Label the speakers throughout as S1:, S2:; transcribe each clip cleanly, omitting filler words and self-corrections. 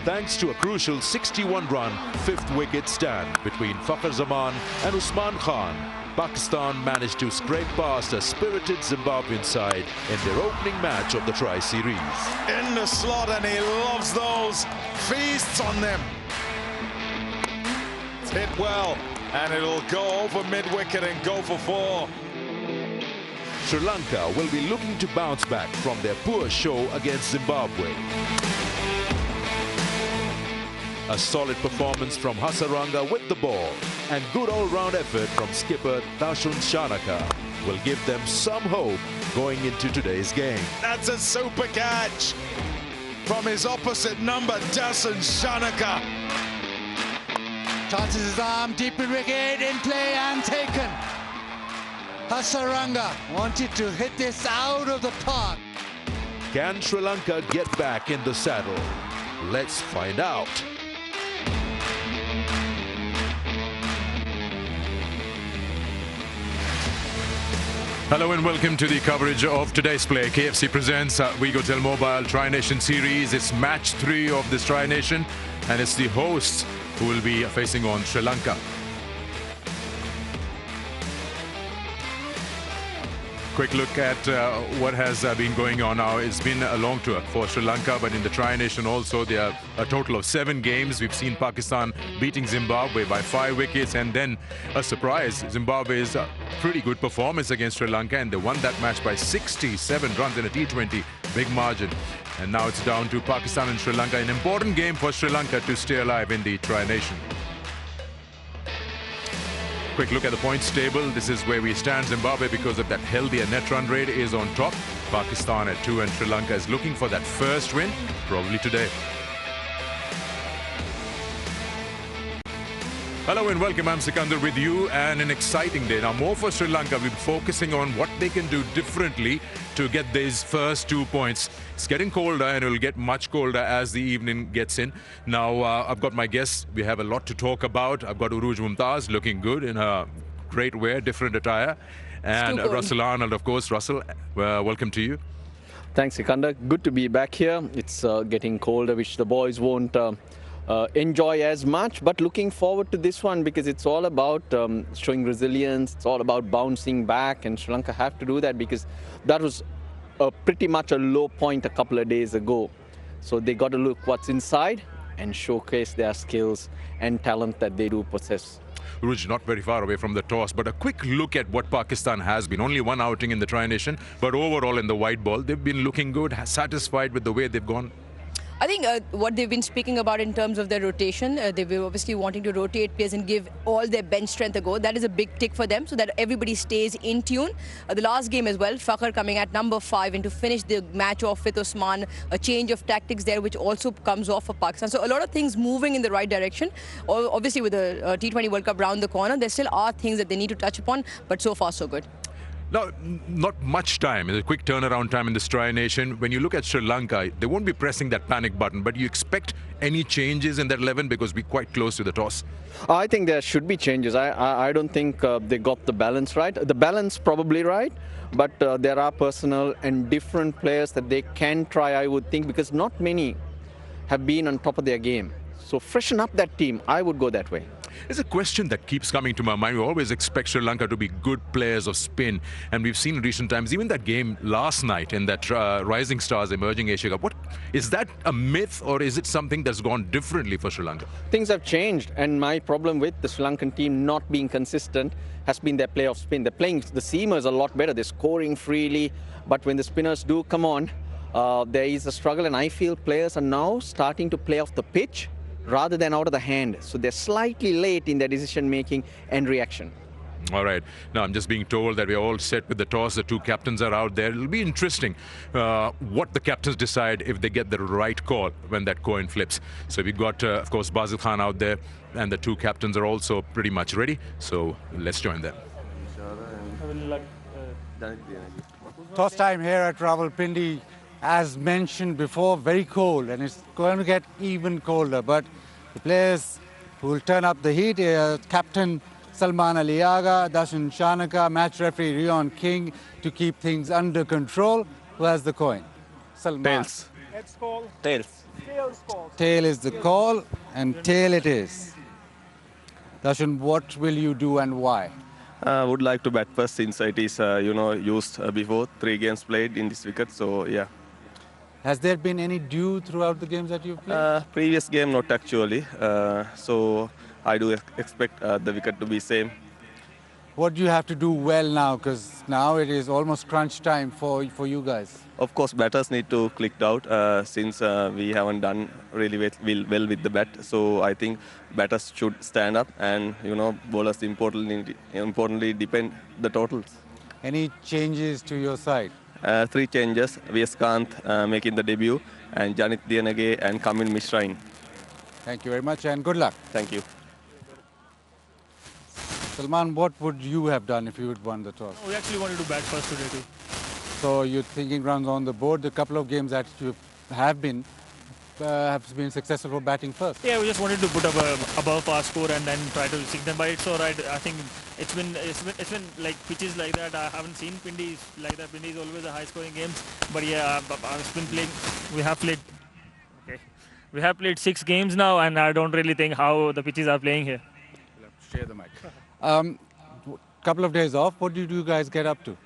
S1: thanks to a crucial 61-run fifth wicket stand between Fakhar Zaman and Usman Khan. Pakistan managed to scrape past a spirited Zimbabwean side in their opening match of the Tri-Series.
S2: In the slot, and he loves those, feasts on them. It's hit well, and it'll go over mid-wicket and go for 4.
S1: Sri Lanka will be looking to bounce back from their poor show against Zimbabwe. A solid performance from Hasaranga with the ball and good all-round effort from skipper Dasun Shanaka will give them some hope going into today's game.
S2: That's a super catch from his opposite number, Dasun Shanaka.
S3: Chances his arm, deep in wicket, in play and taken. Hasaranga wanted to hit this out of the park.
S1: Can Sri Lanka get back in the saddle? Let's find out.
S4: Hello and welcome to the coverage of today's play. KFC presents WeGoTel Mobile Tri-Nation Series. It's match 3 of this Tri-Nation, and it's the hosts who will be facing on Sri Lanka. Quick look at what has been going on now. It's been a long tour for Sri Lanka, but in the Tri-Nation also there are a total of 7 games. We've seen Pakistan beating Zimbabwe by 5 wickets, and then a surprise, Zimbabwe's pretty good performance against Sri Lanka, and they won that match by 67 runs in a T20, big margin. And now it's down to Pakistan and Sri Lanka, an important game for Sri Lanka to stay alive in the Tri-Nation. Quick look at the points table. This is where we stand. Zimbabwe, because of that healthier net run rate, is on top. Pakistan at 2, and Sri Lanka is looking for that first win, probably today. Hello and welcome. I'm Sikandar with you, and an exciting day. Now, more for Sri Lanka. We'll be focusing on what they can do differently to get these first 2 points. It's getting colder, and it will get much colder as the evening gets in. Now, I've got my guests. We have a lot to talk about. I've got Uruj Mumtaz looking good in her great wear, different attire. And Russell Arnold, of course. Russell, welcome to you.
S5: Thanks, Sikandar. Good to be back here. It's getting colder, which the boys won't enjoy as much, but looking forward to this one because it's all about showing resilience. It's all about bouncing back, and Sri Lanka have to do that because that was pretty much a low point a couple of days ago. So they got to look what's inside and showcase their skills and talent that they do possess.
S4: Uruj, not very far away from the toss, but a quick look at what Pakistan has been. Only one outing in the Tri-Nation, but overall in the white ball, they've been looking good, satisfied with the way they've gone.
S6: I think what they've been speaking about in terms of their rotation, they were obviously wanting to rotate players and give all their bench strength a go. That is a big tick for them so that everybody stays in tune. The last game as well, Fakhar coming at number 5, and to finish the match off with Usman, a change of tactics there which also comes off for Pakistan. So a lot of things moving in the right direction. Obviously with the T20 World Cup round the corner, there still are things that they need to touch upon, but so far so good.
S4: Now, not much time. It's a quick turnaround time in this Tri-Nation. When you look at Sri Lanka, they won't be pressing that panic button, but you expect any changes in that 11 because we're quite close to the toss?
S5: I think there should be changes. I don't think they got the balance right. The balance probably right, but there are personal and different players that they can try, I would think, because not many have been on top of their game. So freshen up that team. I would go that way.
S4: There's a question that keeps coming to my mind. We always expect Sri Lanka to be good players of spin. And we've seen in recent times, even that game last night in that Rising Stars Emerging Asia Cup. Is that a myth, or is it something that's gone differently for Sri Lanka?
S5: Things have changed, and my problem with the Sri Lankan team not being consistent has been their play of spin. They're playing the seamers a lot better. They're scoring freely. But when the spinners do come on, there is a struggle. And I feel players are now starting to play off the pitch rather than out of the hand. So they're slightly late in their decision-making and reaction.
S4: All right. Now, I'm just being told that we're all set with the toss. The 2 captains are out there. It'll be interesting what the captains decide if they get the right call when that coin flips. So we've got, of course, Basil Khan out there, and the 2 captains are also pretty much ready. So let's join them.
S3: Toss time here at Rawalpindi, as mentioned before, very cold, and it's going to get even colder. But the players who will turn up the heat, Captain Salman Aliaga, Dasun Shanaka, match referee Rion King, to keep things under control. Who has the coin? Salman.
S5: Tails.
S7: Tails.
S3: Tail is the call, and tail it is. Darshan, what will you do and why?
S7: Would like to bat first since it is used before 3 games played in this wicket. So yeah.
S3: Has there been any dew throughout the games that you've played?
S7: Previous game not actually. So I do expect the wicket to be same.
S3: What do you have to do well now? Because now it is almost crunch time for you guys.
S7: Of course, batters need to click out since we haven't done really well with the bat. So I think batters should stand up, and bowlers importantly depend the totals.
S3: Any changes to your side?
S7: 3 changes: V.S. Kanth making the debut, and Janit Dienage and Kamil Mishrain.
S3: Thank you very much and good luck.
S7: Thank you.
S3: Salman, what would you have done if you had won the toss?
S8: We actually wanted to bat first today too.
S3: So you're thinking runs on the board. The couple of games that you have been successful for batting first.
S8: Yeah, we just wanted to put up above our score and then try to stick them. But it's all right. I think it's been like pitches like that. I haven't seen Pindi like that. Pindi is always a high-scoring games. But yeah, I've been playing. We have played. Okay, we have played 6 games now, and I don't really think how the pitches are playing here.
S3: Share the mic. Couple of days off. What did you guys get up to?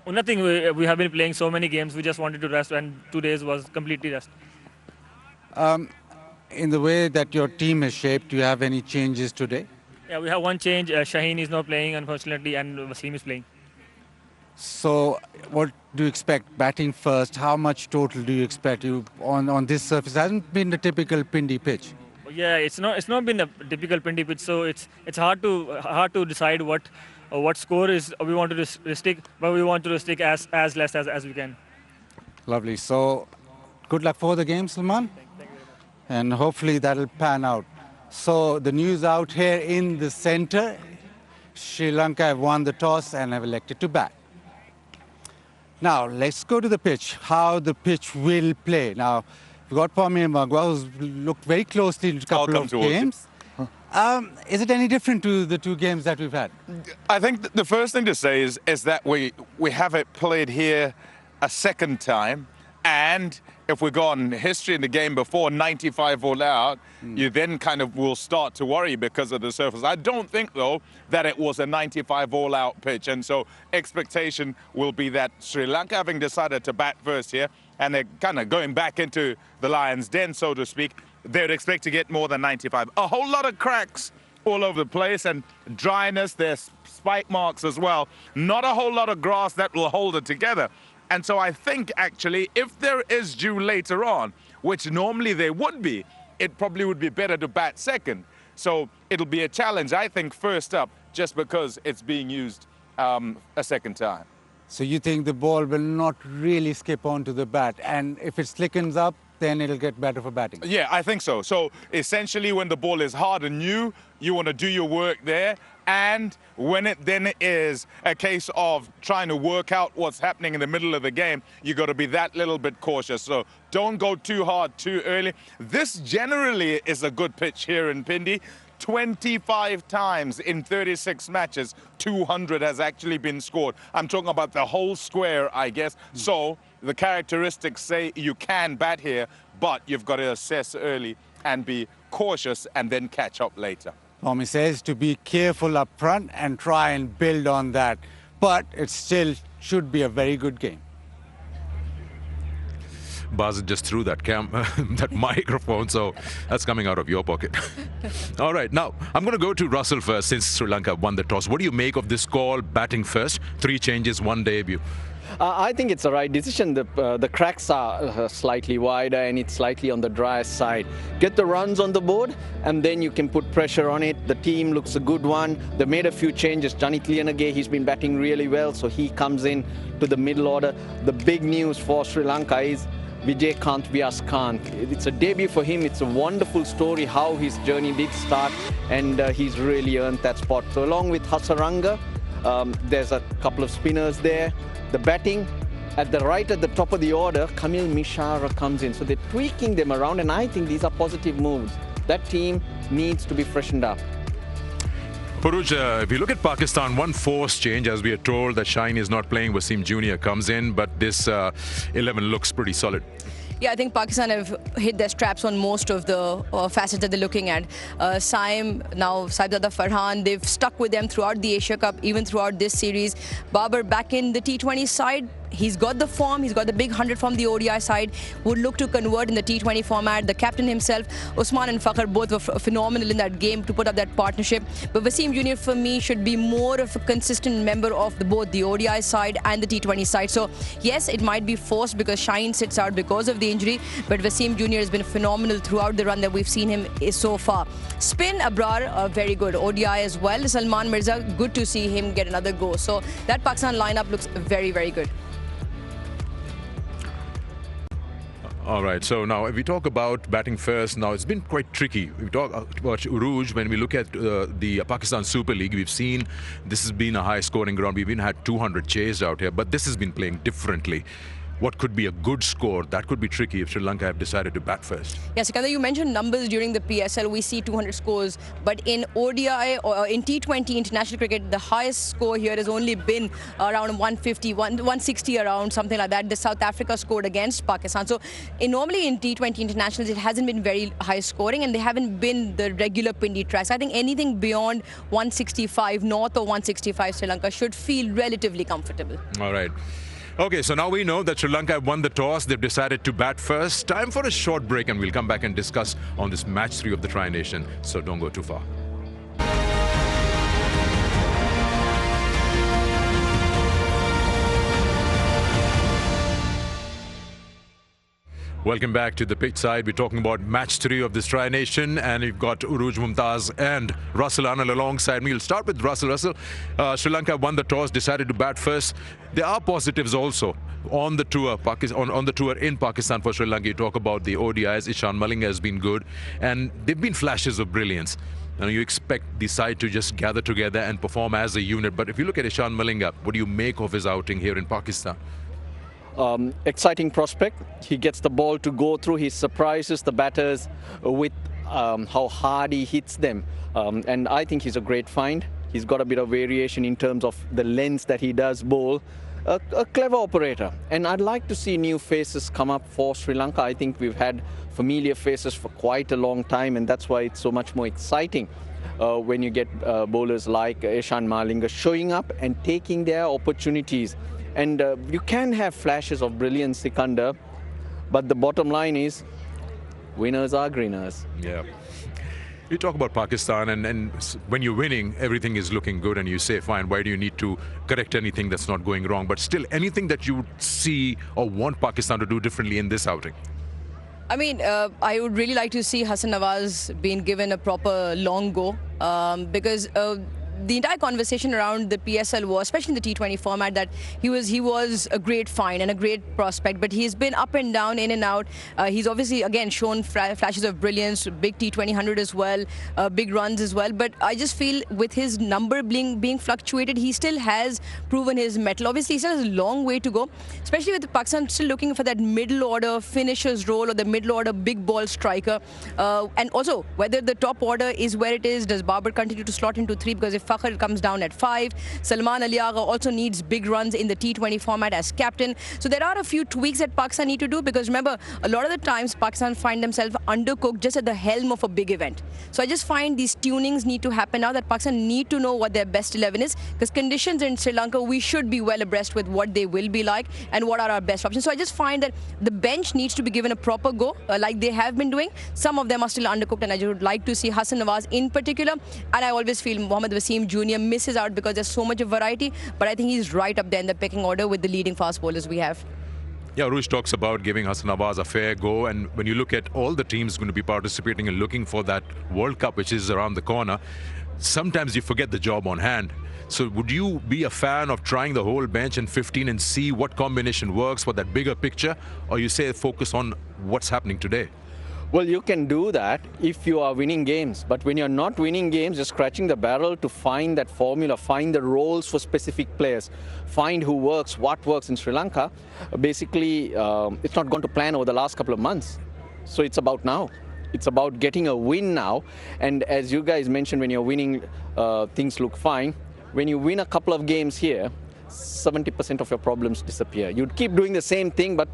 S8: Well, nothing. We have been playing so many games. We just wanted to rest, and 2 days was completely rest.
S3: In the way that your team is shaped, do you have any changes today?
S8: Yeah, we have one change. Shaheen is not playing, unfortunately, and Wasim is playing.
S3: So, what do you expect? Batting first, how much total do you expect on this surface? It hasn't been the typical Pindi pitch.
S8: Yeah, it's not been a typical Pindi pitch, so it's hard to decide what score is we want to stick, but we want to stick as less as we can.
S3: Lovely. So, good luck for the game, Salman.
S8: Thank you very much.
S3: And hopefully that'll pan out. So the news out here in the center, Sri Lanka have won the toss and have elected to bat. Now let's go to the pitch, how the pitch will play. Now we've got Pami Magwa, who's looked very closely in a couple of games. Is it any different to the 2 games that we've had?
S2: I think the first thing to say is that we have it played here a second time. And if we go on history in the game before, 95 all out, you then kind of will start to worry because of the surface. I don't think, though, that it was a 95 all out pitch. And so expectation will be that Sri Lanka, having decided to bat first here, and they're kind of going back into the lion's den, so to speak, they would expect to get more than 95. A whole lot of cracks all over the place and dryness. There's spike marks as well. Not a whole lot of grass that will hold it together. And so I think, actually, if there is dew later on, which normally there would be, it probably would be better to bat second. So it'll be a challenge, I think, first up, just because it's being used a second time.
S3: So you think the ball will not really skip onto the bat, and if it slickens up, then it'll get better for batting?
S2: Yeah, I think so. So essentially, when the ball is hard and new, you want to do your work there. And when it then is a case of trying to work out what's happening in the middle of the game, you got to be that little bit cautious. So don't go too hard too early. This generally is a good pitch here in Pindi. 25 times in 36 matches, 200 has actually been scored. I'm talking about the whole square, I guess. So the characteristics say you can bat here, but you've got to assess early and be cautious and then catch up later.
S3: Tommy says to be careful up front and try and build on that. But it still should be a very good game.
S4: Basit just threw that that microphone, so that's coming out of your pocket. All right, now I'm going to go to Russell first, since Sri Lanka won the toss. What do you make of this call, batting first, 3 changes, 1 debut?
S5: I think it's the right decision. The cracks are slightly wider and it's slightly on the drier side. Get the runs on the board and then you can put pressure on it. The team looks a good one. They made a few changes. Janit Lianage, he's been batting really well, so he comes in to the middle order. The big news for Sri Lanka is Vijay Kanth V.S. Kanth. It's a debut for him. It's a wonderful story how his journey did start, and he's really earned that spot. So along with Hasaranga, there's a couple of spinners there. The batting at the right at the top of the order, Kamil Mishra comes in. So they're tweaking them around, and I think these are positive moves. That team needs to be freshened up.
S4: Puruj, if you look at Pakistan, one forced change, as we are told that Shine is not playing, Wasim Jr. comes in, but this 11 looks pretty solid.
S6: Yeah, I think Pakistan have hit their straps on most of the facets that they're looking at. Saim, now Saibzada Farhan, they've stuck with them throughout the Asia Cup, even throughout this series. Babar back in the T20 side. He's got the form, he's got the big 100 from the ODI side, would look to convert in the T20 format. The captain himself, Usman and Fakhr, both were phenomenal in that game to put up that partnership. But Wasim Jr. for me should be more of a consistent member of both the ODI side and the T20 side. So yes, it might be forced because Shaheen sits out because of the injury, but Wasim Jr. has been phenomenal throughout the run that we've seen him so far. Spin, Abrar, very good. ODI as well. Salman Mirza, good to see him get another go. So that Pakistan lineup looks very, very good.
S4: All right, so now if we talk about batting first, now it's been quite tricky. We talk about Uruj. When we look at the Pakistan Super League, we've seen this has been a high scoring ground. We've even had 200 chased out here, but this has been playing differently. What could be a good score? That could be tricky if Sri Lanka have decided to bat first.
S6: Yes, Sikandar, you mentioned numbers during the PSL. We see 200 scores, but in ODI or in T20 international cricket, the highest score here has only been around 150, 160 around, something like that. The South Africa scored against Pakistan. So normally in T20 internationals, it hasn't been very high scoring and they haven't been the regular Pindi tracks. I think anything beyond 165, north of 165, Sri Lanka should feel relatively comfortable.
S4: All right. Okay, so now we know that Sri Lanka have won the toss. They've decided to bat first. Time for a short break and we'll come back and discuss on this match 3 of the Tri-Nation. So don't go too far. Welcome back to the pitch side. We're talking about match 3 of this Tri-Nation, and we've got Uruj Mumtaz and Russell Anil alongside me. We'll start with Russell. Russell, Sri Lanka won the toss, decided to bat first. There are positives also on the tour, on the tour in Pakistan for Sri Lanka. You talk about the ODIs. Ishan Malinga has been good, and they've been flashes of brilliance. Now you expect the side to just gather together and perform as a unit. But if you look at Ishan Malinga, what do you make of his outing here in Pakistan?
S5: Exciting prospect. He gets the ball to go through. He surprises the batters with how hard he hits them. And I think he's a great find. He's got a bit of variation in terms of the lengths that he does bowl. A clever operator. And I'd like to see new faces come up for Sri Lanka. I think we've had familiar faces for quite a long time, and that's why it's so much more exciting when you get bowlers like Ishan Malinga showing up and taking their opportunities. And you can have flashes of brilliance, Sikandar, but the bottom line is winners are greeners.
S4: Yeah. You talk about Pakistan, and when you're winning, everything is looking good, and you say, fine, why do you need to correct anything that's not going wrong? But still, anything that you would see or want Pakistan to do differently in this outing?
S6: I mean, I would really like to see Hassan Nawaz being given a proper long go because the entire conversation around the PSL was, especially in the T20 format, that he was a great find and a great prospect, but he's been up and down, in and out. He's obviously, again, shown flashes of brilliance, big T20 100 as well, big runs as well, but I just feel with his number being fluctuated, he still has proven his mettle. Obviously, he still has a long way to go, especially with Pakistan still looking for that middle order finisher's role or the middle order big ball striker. And also, whether the top order is where it is, does Babar continue to slot into 3? Because if Fakhr comes down at 5. Salman Ali Agha also needs big runs in the T20 format as captain. So there are a few tweaks that Pakistan need to do, because remember, a lot of the times Pakistan find themselves undercooked just at the helm of a big event. So I just find these tunings need to happen now, that Pakistan need to know what their best 11 is, because conditions in Sri Lanka, we should be well abreast with what they will be like and what are our best options. So I just find that the bench needs to be given a proper go, like they have been doing. Some of them are still undercooked, and I would like to see Hassan Nawaz in particular. And I always feel Mohammad Wasim Jr. misses out because there's so much of variety, but I think he's right up there in the pecking order with the leading fast bowlers we have.
S4: Yeah, Rush talks about giving Hassan Nawaz a fair go, and when you look at all the teams going to be participating and looking for that World Cup, which is around the corner, sometimes you forget the job on hand. So would you be a fan of trying the whole bench in 15 and see what combination works for that bigger picture, or you say focus on what's happening today?
S5: Well, you can do that if you are winning games. But when you're not winning games, you're scratching the barrel to find that formula, find the roles for specific players, find who works, what works in Sri Lanka. Basically, it's not going to plan over the last couple of months. So it's about now. It's about getting a win now. And as you guys mentioned, when you're winning, things look fine. When you win a couple of games here, 70% of your problems disappear. You'd keep doing the same thing, but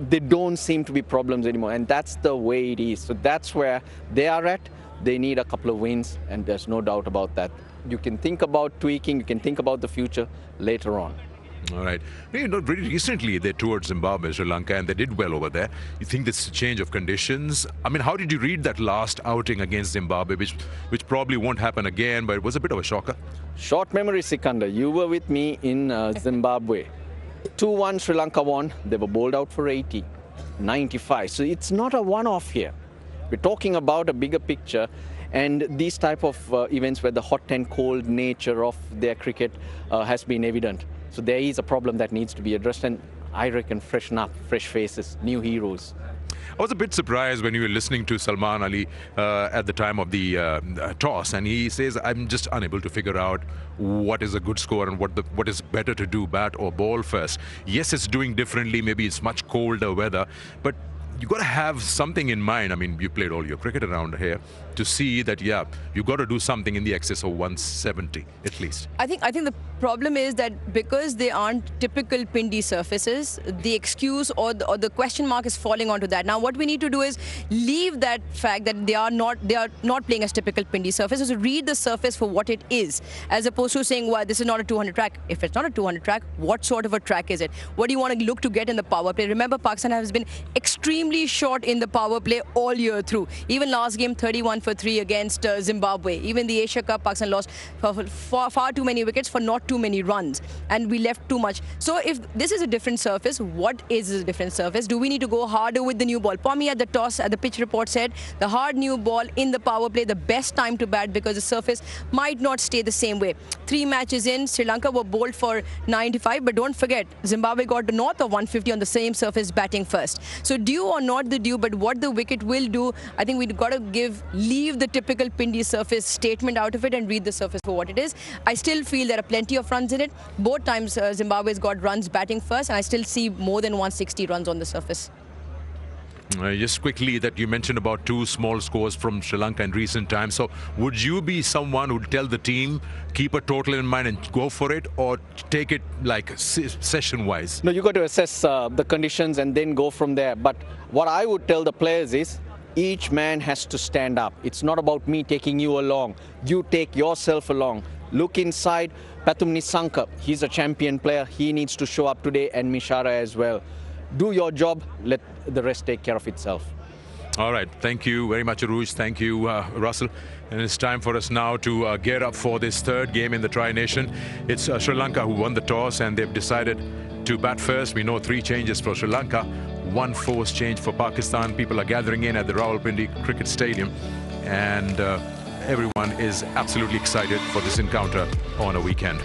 S5: they don't seem to be problems anymore, and that's the way it is. So that's where they are at. They need a couple of wins, and there's no doubt about that. You can think about tweaking, you can think about the future later on.
S4: All right. You know, very recently they toured Zimbabwe, Sri Lanka, and they did well over there. You think this change of conditions? I mean, how did you read that last outing against Zimbabwe, which probably won't happen again, but it was a bit of a shocker?
S5: Short memory, Sikandar. You were with me in Zimbabwe. 2-1 Sri Lanka won. They were bowled out for 80, 95. So it's not a one-off here. We're talking about a bigger picture, and these type of events where the hot and cold nature of their cricket has been evident. So there is a problem that needs to be addressed, and I reckon freshen up, fresh faces, new heroes.
S4: I was a bit surprised when you were listening to Salman Ali at the time of the toss, and he says, I'm just unable to figure out what is a good score and what is better to do, bat or ball first. Yes, it's doing differently, maybe it's much colder weather, but you got to have something in mind. I mean, you played all your cricket around here to see that, yeah, you got to do something in the excess of 170 at least.
S6: I think the problem is that because they aren't typical Pindi surfaces, the excuse or the question mark is falling onto that. Now, what we need to do is leave that fact that they are not playing as typical Pindi surfaces. So read the surface for what it is, as opposed to saying, well, this is not a 200 track. If it's not a 200 track, what sort of a track is it? What do you want to look to get in the power play? Remember, Pakistan has been extremely short in the power play all year through. Even last game, 31 for 3 against Zimbabwe. Even the Asia Cup, Pakistan lost far too many wickets for not too many runs, and we left too much. So if this is a different surface, what is a different surface? Do we need to go harder with the new ball? Pommy at the toss, at the pitch report said, the hard new ball in the power play, the best time to bat, because the surface might not stay the same way. 3 matches in, Sri Lanka were bowled for 95, but don't forget, Zimbabwe got north of 150 on the same surface batting first. So due or not the due, but what the wicket will do, I think we've got to leave the typical Pindi surface statement out of it and read the surface for what it is. I still feel there are plenty of runs in it. Both times Zimbabwe's got runs batting first, and I still see more than 160 runs on the surface.
S4: Just quickly, that you mentioned about 2 small scores from Sri Lanka in recent times. So would you be someone who would tell the team, keep a total in mind and go for it, or take it like session-wise?
S5: No, you got to assess the conditions and then go from there. But what I would tell the players is, each man has to stand up. It's not about me taking you along. You take yourself along. Look inside. Pathum Nissanka, he's a champion player. He needs to show up today, and Mishara as well. Do your job. Let the rest take care of itself.
S4: All right. Thank you very much, Aruj. Thank you, Russell. And it's time for us now to gear up for this 3rd game in the Tri-Nation. It's Sri Lanka who won the toss, and they've decided to bat first. We know 3 changes for Sri Lanka, 1 forced change for Pakistan. People are gathering in at the Rawalpindi Cricket Stadium, and everyone is absolutely excited for this encounter on a weekend.